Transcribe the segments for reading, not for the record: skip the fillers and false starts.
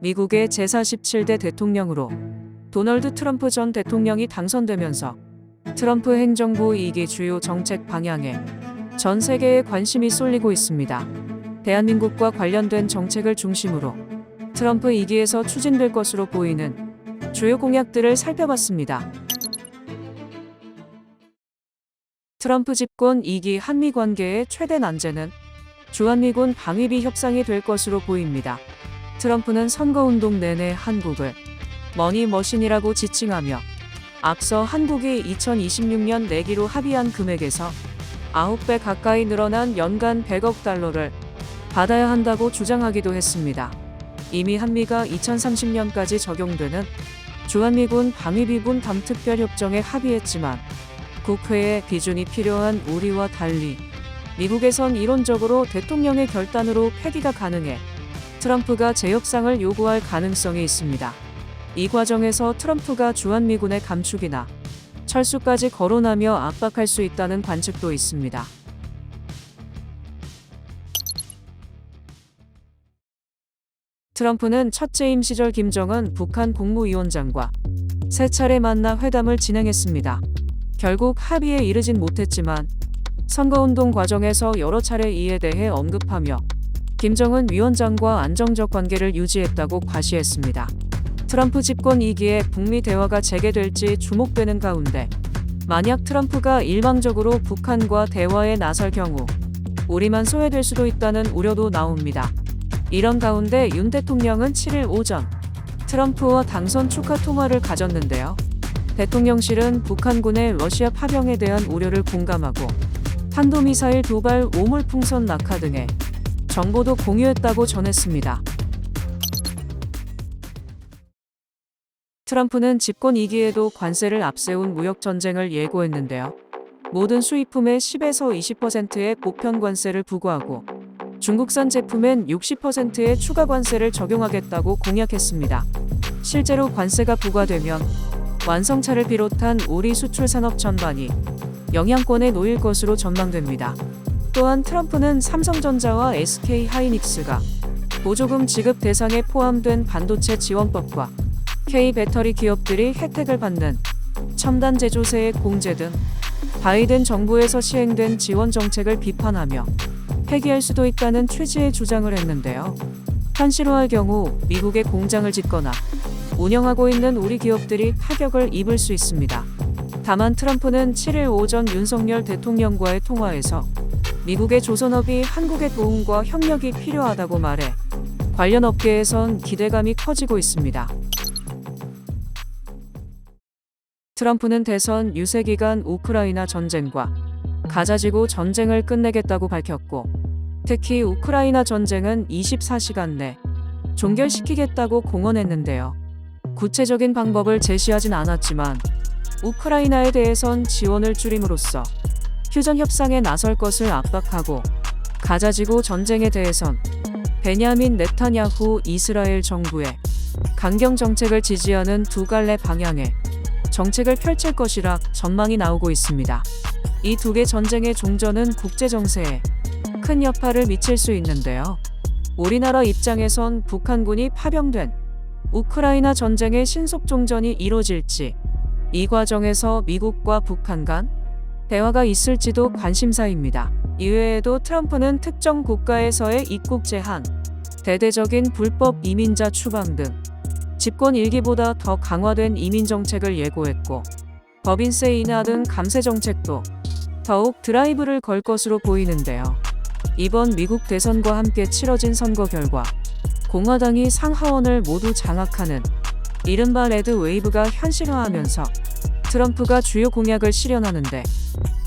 미국의 제47대 대통령으로 도널드 트럼프 전 대통령이 당선되면서 트럼프 행정부 2기 주요 정책 방향에 전 세계에 관심이 쏠리고 있습니다. 대한민국과 관련된 정책을 중심으로 트럼프 2기에서 추진될 것으로 보이는 주요 공약들을 살펴봤습니다. 트럼프 집권 2기 한미 관계의 최대 난제는 주한미군 방위비 협상이 될 것으로 보입니다. 트럼프는 선거운동 내내 한국을 머니머신이라고 지칭하며 앞서 한국이 2026년 내기로 합의한 금액에서 9배 가까이 늘어난 연간 100억 달러를 받아야 한다고 주장하기도 했습니다. 이미 한미가 2030년까지 적용되는 주한미군 방위비 분담 특별협정에 합의했지만 국회의 비준이 필요한 우리와 달리 미국에선 이론적으로 대통령의 결단으로 폐기가 가능해 트럼프가 재협상을 요구할 가능성이 있습니다. 이 과정에서 트럼프가 주한미군의 감축이나 철수까지 거론하며 압박할 수 있다는 관측도 있습니다. 트럼프는 첫 재임 시절 김정은 북한 국무위원장과 3차례 만나 회담을 진행했습니다. 결국 합의에 이르진 못했지만 선거운동 과정에서 여러 차례 이에 대해 언급하며 김정은 위원장과 안정적 관계를 유지했다고 과시했습니다. 트럼프 집권 2기에 북미 대화가 재개될지 주목되는 가운데 만약 트럼프가 일방적으로 북한과 대화에 나설 경우 우리만 소외될 수도 있다는 우려도 나옵니다. 이런 가운데 윤 대통령은 7일 오전 트럼프와 당선 축하 통화를 가졌는데요. 대통령실은 북한군의 러시아 파병에 대한 우려를 공감하고 탄도미사일 도발, 오물풍선 낙하 등의 정보도 공유했다고 전했습니다. 트럼프는 집권 2기에도 관세를 앞세운 무역 전쟁을 예고했는데요. 모든 수입품에 10에서 20%의 보편 관세를 부과하고 중국산 제품엔 60%의 추가 관세를 적용하겠다고 공약했습니다. 실제로 관세가 부과되면 완성차를 비롯한 우리 수출 산업 전반이 영향권에 놓일 것으로 전망됩니다. 또한 트럼프는 삼성전자와 SK하이닉스가 보조금 지급 대상에 포함된 반도체 지원법과 K배터리 기업들이 혜택을 받는 첨단 제조세의 공제 등 바이든 정부에서 시행된 지원 정책을 비판하며 폐기할 수도 있다는 취지의 주장을 했는데요. 현실화할 경우 미국에 공장을 짓거나 운영하고 있는 우리 기업들이 타격을 입을 수 있습니다. 다만 트럼프는 7일 오전 윤석열 대통령과의 통화에서 미국의 조선업이 한국의 도움과 협력이 필요하다고 말해 관련 업계에선 기대감이 커지고 있습니다. 트럼프는 대선 유세 기간 우크라이나 전쟁과 가자지구 전쟁을 끝내겠다고 밝혔고 특히 우크라이나 전쟁은 24시간 내 종결시키겠다고 공언했는데요. 구체적인 방법을 제시하진 않았지만 우크라이나에 대해선 지원을 줄임으로써 휴전 협상에 나설 것을 압박하고 가자지구 전쟁에 대해선 베냐민 네타냐후 이스라엘 정부의 강경 정책을 지지하는 두 갈래 방향의 정책을 펼칠 것이라 전망이 나오고 있습니다. 이 두 개 전쟁의 종전은 국제 정세에 큰 여파를 미칠 수 있는데요. 우리나라 입장에선 북한군이 파병된 우크라이나 전쟁의 신속 종전이 이뤄질지 이 과정에서 미국과 북한 간 대화가 있을지도 관심사입니다. 이외에도 트럼프는 특정 국가에서의 입국 제한, 대대적인 불법 이민자 추방 등 집권 1기보다 더 강화된 이민 정책을 예고했고 법인세 인하 등 감세 정책도 더욱 드라이브를 걸 것으로 보이는데요. 이번 미국 대선과 함께 치러진 선거 결과 공화당이 상하원을 모두 장악하는 이른바 레드 웨이브가 현실화하면서 트럼프가 주요 공약을 실현하는데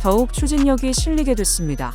더욱 추진력이 실리게 됐습니다.